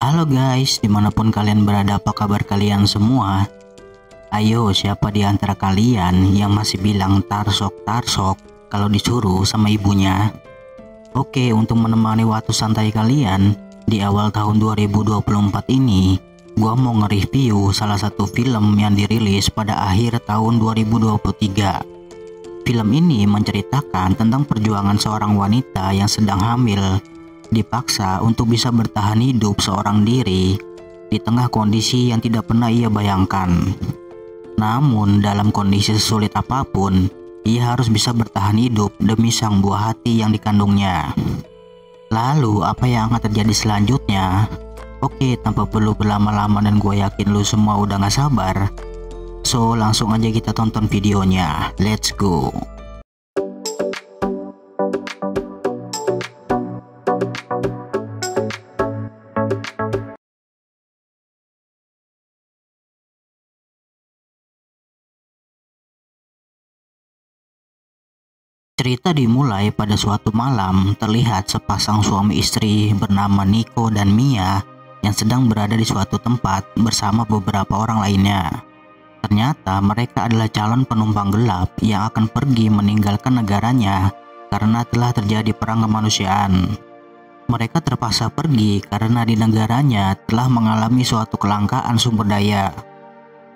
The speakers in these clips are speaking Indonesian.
Halo guys, dimanapun kalian berada, apa kabar kalian semua? Ayo, siapa di antara kalian yang masih bilang tarsok kalau disuruh sama ibunya? Oke, untuk menemani waktu santai kalian di awal tahun 2024 ini, gua mau nge-review salah satu film yang dirilis pada akhir tahun 2023. Film ini menceritakan tentang perjuangan seorang wanita yang sedang hamil, dipaksa untuk bisa bertahan hidup seorang diri di tengah kondisi yang tidak pernah ia bayangkan. Namun dalam kondisi sulit apapun, ia harus bisa bertahan hidup demi sang buah hati yang dikandungnya. Lalu apa yang akan terjadi selanjutnya? Oke, tanpa perlu berlama-lama dan gue yakin lu semua udah gak sabar. So langsung aja kita tonton videonya, let's go. Cerita dimulai pada suatu malam. Terlihat sepasang suami istri bernama Nico dan Mia yang sedang berada di suatu tempat bersama beberapa orang lainnya. Ternyata mereka adalah calon penumpang gelap yang akan pergi meninggalkan negaranya karena telah terjadi perang kemanusiaan. Mereka terpaksa pergi karena di negaranya telah mengalami suatu kelangkaan sumber daya,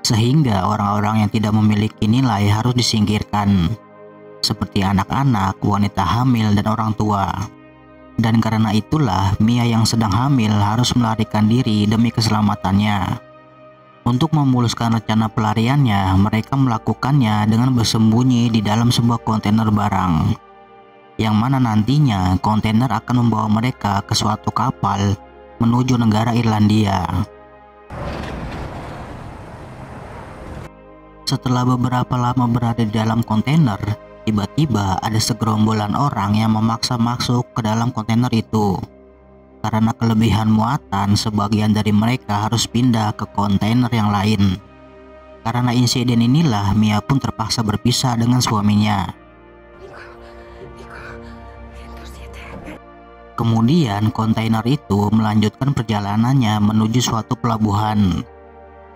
sehingga orang-orang yang tidak memiliki nilai harus disingkirkan, seperti anak-anak, wanita hamil, dan orang tua. Dan karena itulah Mia yang sedang hamil harus melarikan diri demi keselamatannya. Untuk memuluskan rencana pelariannya, mereka melakukannya dengan bersembunyi di dalam sebuah kontainer barang, yang mana nantinya kontainer akan membawa mereka ke suatu kapal menuju negara Irlandia. Setelah beberapa lama berada di dalam kontainer, tiba-tiba ada segerombolan orang yang memaksa masuk ke dalam kontainer itu. Karena kelebihan muatan, sebagian dari mereka harus pindah ke kontainer yang lain. Karena insiden inilah Mia pun terpaksa berpisah dengan suaminya. Kemudian kontainer itu melanjutkan perjalanannya menuju suatu pelabuhan.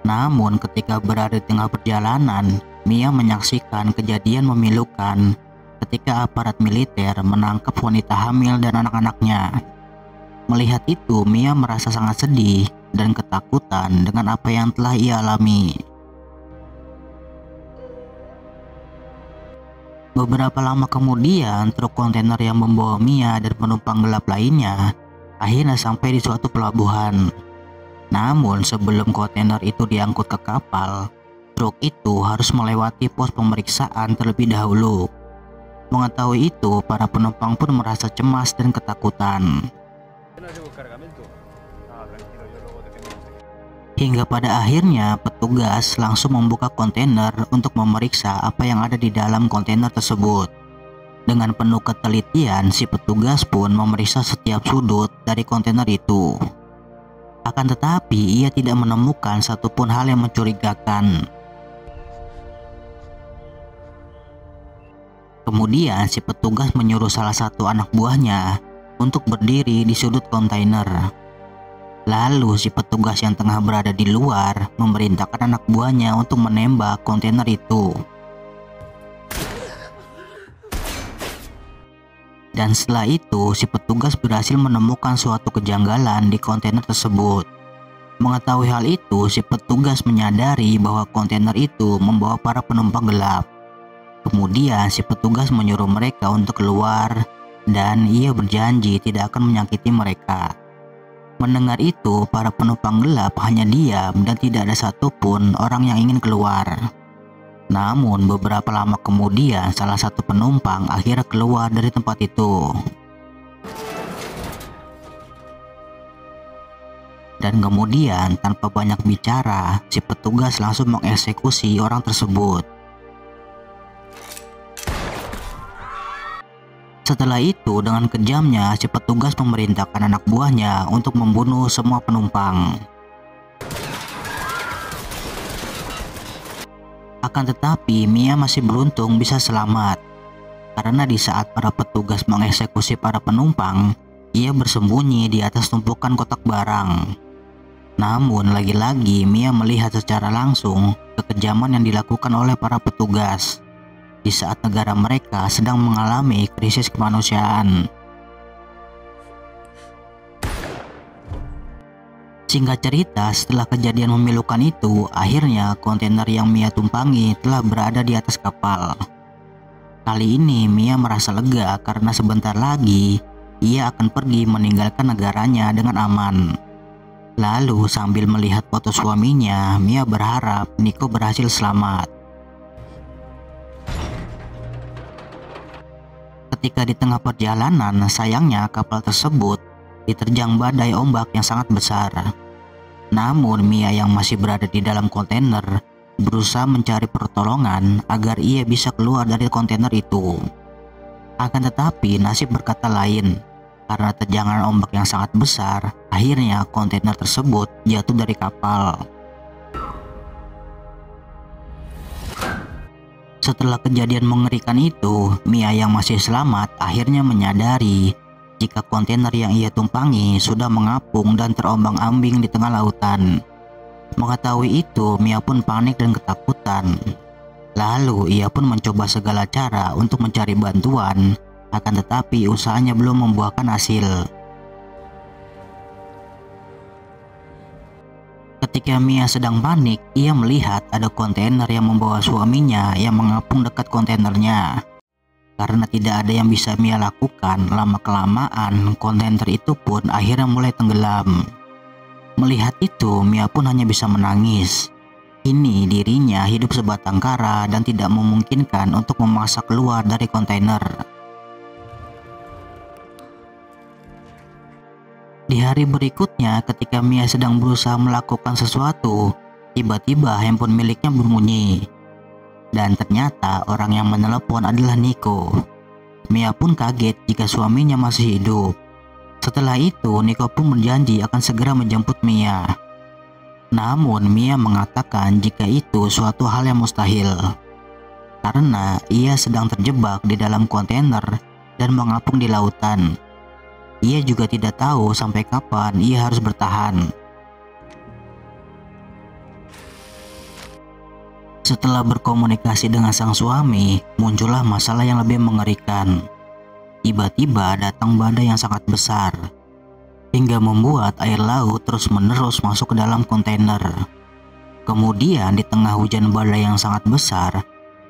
Namun ketika berada di tengah perjalanan, Mia menyaksikan kejadian memilukan ketika aparat militer menangkap wanita hamil dan anak-anaknya. Melihat itu, Mia merasa sangat sedih dan ketakutan dengan apa yang telah ia alami. Beberapa lama kemudian, truk kontainer yang membawa Mia dan penumpang gelap lainnya akhirnya sampai di suatu pelabuhan. Namun sebelum kontainer itu diangkut ke kapal, truk itu harus melewati pos pemeriksaan terlebih dahulu. Mengetahui itu, para penumpang pun merasa cemas dan ketakutan. Hingga pada akhirnya petugas langsung membuka kontainer untuk memeriksa apa yang ada di dalam kontainer tersebut. Dengan penuh ketelitian, si petugas pun memeriksa setiap sudut dari kontainer itu. Akan tetapi ia tidak menemukan satupun hal yang mencurigakan. Kemudian si petugas menyuruh salah satu anak buahnya untuk berdiri di sudut kontainer. Lalu si petugas yang tengah berada di luar memerintahkan anak buahnya untuk menembak kontainer itu. Dan setelah itu si petugas berhasil menemukan suatu kejanggalan di kontainer tersebut. Mengetahui hal itu, si petugas menyadari bahwa kontainer itu membawa para penumpang gelap. Kemudian si petugas menyuruh mereka untuk keluar dan ia berjanji tidak akan menyakiti mereka. Mendengar itu, para penumpang gelap hanya diam dan tidak ada satupun orang yang ingin keluar. Namun beberapa lama kemudian salah satu penumpang akhirnya keluar dari tempat itu. Dan kemudian tanpa banyak bicara, si petugas langsung mengeksekusi orang tersebut. Setelah itu, dengan kejamnya si petugas memerintahkan anak buahnya untuk membunuh semua penumpang. Akan tetapi Mia masih beruntung bisa selamat, karena di saat para petugas mengeksekusi para penumpang, ia bersembunyi di atas tumpukan kotak barang. Namun lagi-lagi Mia melihat secara langsung kekejaman yang dilakukan oleh para petugas di saat negara mereka sedang mengalami krisis kemanusiaan. Singkat cerita, setelah kejadian memilukan itu, akhirnya kontainer yang Mia tumpangi telah berada di atas kapal. Kali ini Mia merasa lega karena sebentar lagi ia akan pergi meninggalkan negaranya dengan aman. Lalu sambil melihat foto suaminya, Mia berharap Nico berhasil selamat. Ketika di tengah perjalanan, sayangnya kapal tersebut diterjang badai ombak yang sangat besar. Namun Mia yang masih berada di dalam kontainer berusaha mencari pertolongan agar ia bisa keluar dari kontainer itu. Akan tetapi nasib berkata lain. Karena terjangan ombak yang sangat besar, akhirnya kontainer tersebut jatuh dari kapal. Setelah kejadian mengerikan itu, Mia yang masih selamat akhirnya menyadari jika kontainer yang ia tumpangi sudah mengapung dan terombang-ambing di tengah lautan. Mengetahui itu, Mia pun panik dan ketakutan. Lalu ia pun mencoba segala cara untuk mencari bantuan. Akan tetapi usahanya belum membuahkan hasil. Ketika Mia sedang panik, ia melihat ada kontainer yang membawa suaminya yang mengapung dekat kontainernya. Karena tidak ada yang bisa Mia lakukan, lama-kelamaan kontainer itu pun akhirnya mulai tenggelam. Melihat itu, Mia pun hanya bisa menangis. Kini dirinya hidup sebatang kara dan tidak memungkinkan untuk memaksa keluar dari kontainer. Di hari berikutnya, ketika Mia sedang berusaha melakukan sesuatu, tiba-tiba handphone miliknya berbunyi. Dan ternyata orang yang menelepon adalah Nico. Mia pun kaget jika suaminya masih hidup. Setelah itu, Nico pun berjanji akan segera menjemput Mia. Namun Mia mengatakan jika itu suatu hal yang mustahil. Karena ia sedang terjebak di dalam kontainer dan mengapung di lautan. Ia juga tidak tahu sampai kapan ia harus bertahan. Setelah berkomunikasi dengan sang suami, muncullah masalah yang lebih mengerikan. Tiba-tiba datang badai yang sangat besar, hingga membuat air laut terus-menerus masuk ke dalam kontainer. Kemudian di tengah hujan badai yang sangat besar,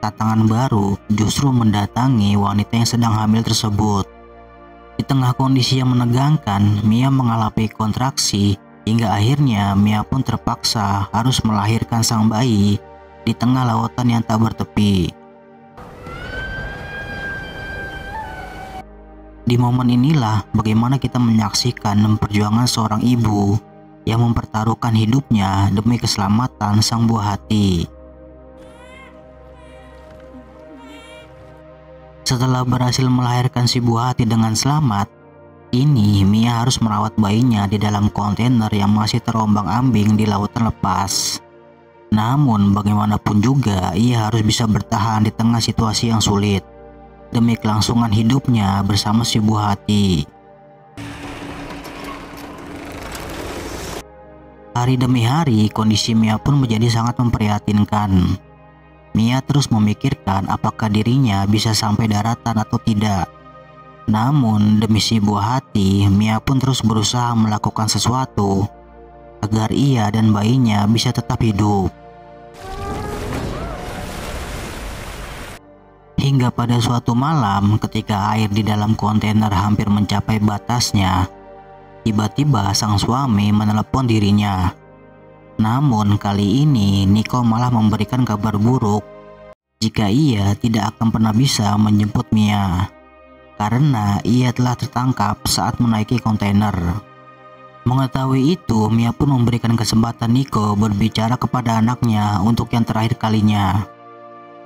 tantangan baru justru mendatangi wanita yang sedang hamil tersebut. Di tengah kondisi yang menegangkan, Mia mengalami kontraksi hingga akhirnya Mia pun terpaksa harus melahirkan sang bayi di tengah lautan yang tak bertepi. Di momen inilah bagaimana kita menyaksikan perjuangan seorang ibu yang mempertaruhkan hidupnya demi keselamatan sang buah hati. Setelah berhasil melahirkan si buah hati dengan selamat, kini Mia harus merawat bayinya di dalam kontainer yang masih terombang-ambing di lautan lepas. Namun bagaimanapun juga ia harus bisa bertahan di tengah situasi yang sulit demi kelangsungan hidupnya bersama si buah hati. Hari demi hari kondisi Mia pun menjadi sangat memprihatinkan. Mia terus memikirkan apakah dirinya bisa sampai daratan atau tidak. Namun demi si buah hati, Mia pun terus berusaha melakukan sesuatu agar ia dan bayinya bisa tetap hidup. Hingga pada suatu malam ketika air di dalam kontainer hampir mencapai batasnya, tiba-tiba sang suami menelepon dirinya. Namun kali ini Nico malah memberikan kabar buruk jika ia tidak akan pernah bisa menjemput Mia karena ia telah tertangkap saat menaiki kontainer. Mengetahui itu, Mia pun memberikan kesempatan Nico berbicara kepada anaknya untuk yang terakhir kalinya.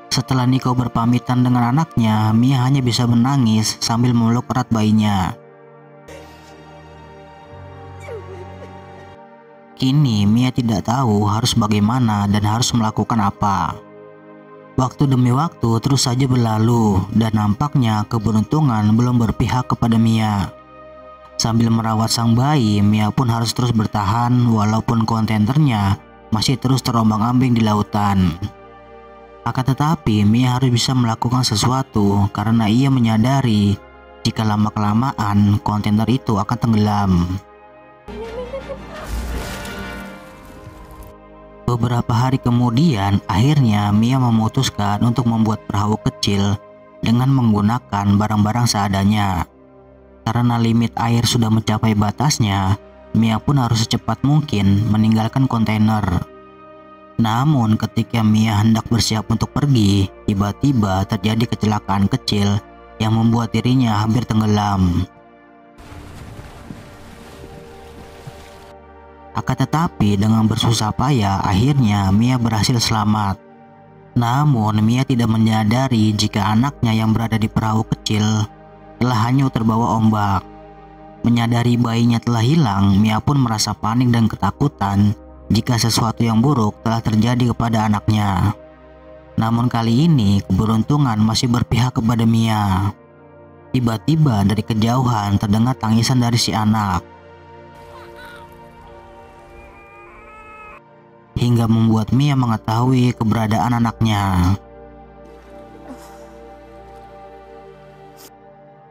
Setelah Nico berpamitan dengan anaknya, Mia hanya bisa menangis sambil memeluk erat bayinya. Kini Mia tidak tahu harus bagaimana dan harus melakukan apa. Waktu demi waktu terus saja berlalu dan nampaknya keberuntungan belum berpihak kepada Mia. Sambil merawat sang bayi, Mia pun harus terus bertahan walaupun kontainernya masih terus terombang-ambing di lautan. Akan tetapi, Mia harus bisa melakukan sesuatu karena ia menyadari jika lama-kelamaan kontainer itu akan tenggelam. Beberapa hari kemudian, akhirnya Mia memutuskan untuk membuat perahu kecil dengan menggunakan barang-barang seadanya. Karena limit air sudah mencapai batasnya, Mia pun harus secepat mungkin meninggalkan kontainer. Namun ketika Mia hendak bersiap untuk pergi, tiba-tiba terjadi kecelakaan kecil yang membuat dirinya hampir tenggelam. Akan tetapi dengan bersusah payah, akhirnya Mia berhasil selamat. Namun Mia tidak menyadari jika anaknya yang berada di perahu kecil telah hanyut terbawa ombak. Menyadari bayinya telah hilang, Mia pun merasa panik dan ketakutan jika sesuatu yang buruk telah terjadi kepada anaknya. Namun kali ini keberuntungan masih berpihak kepada Mia. Tiba-tiba dari kejauhan terdengar tangisan dari si anak, hingga membuat Mia mengetahui keberadaan anaknya.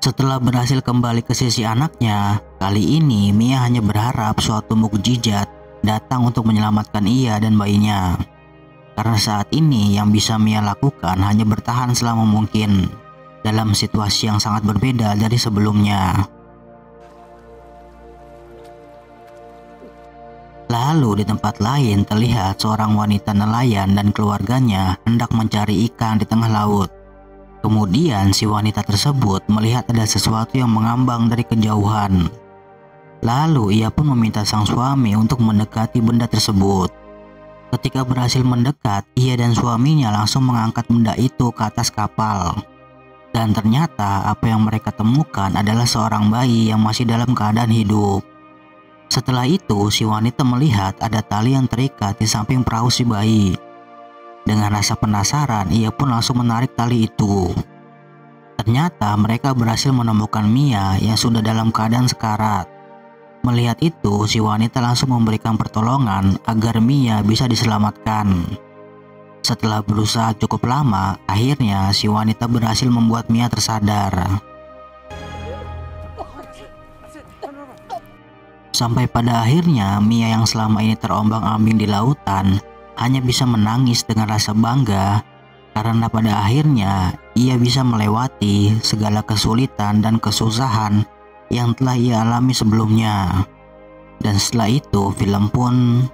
Setelah berhasil kembali ke sisi anaknya, kali ini Mia hanya berharap suatu mukjizat datang untuk menyelamatkan ia dan bayinya. Karena saat ini yang bisa Mia lakukan hanya bertahan selama mungkin dalam situasi yang sangat berbeda dari sebelumnya. Lalu di tempat lain terlihat seorang wanita nelayan dan keluarganya hendak mencari ikan di tengah laut. Kemudian si wanita tersebut melihat ada sesuatu yang mengambang dari kejauhan. Lalu ia pun meminta sang suami untuk mendekati benda tersebut. Ketika berhasil mendekat, ia dan suaminya langsung mengangkat benda itu ke atas kapal. Dan ternyata apa yang mereka temukan adalah seorang bayi yang masih dalam keadaan hidup. Setelah itu si wanita melihat ada tali yang terikat di samping perahu si bayi. Dengan rasa penasaran, ia pun langsung menarik tali itu. Ternyata mereka berhasil menemukan Mia yang sudah dalam keadaan sekarat. Melihat itu, si wanita langsung memberikan pertolongan agar Mia bisa diselamatkan. Setelah berusaha cukup lama, akhirnya si wanita berhasil membuat Mia tersadar. Sampai pada akhirnya Mia yang selama ini terombang-ambing di lautan hanya bisa menangis dengan rasa bangga karena pada akhirnya ia bisa melewati segala kesulitan dan kesusahan yang telah ia alami sebelumnya. Dan setelah itu film pun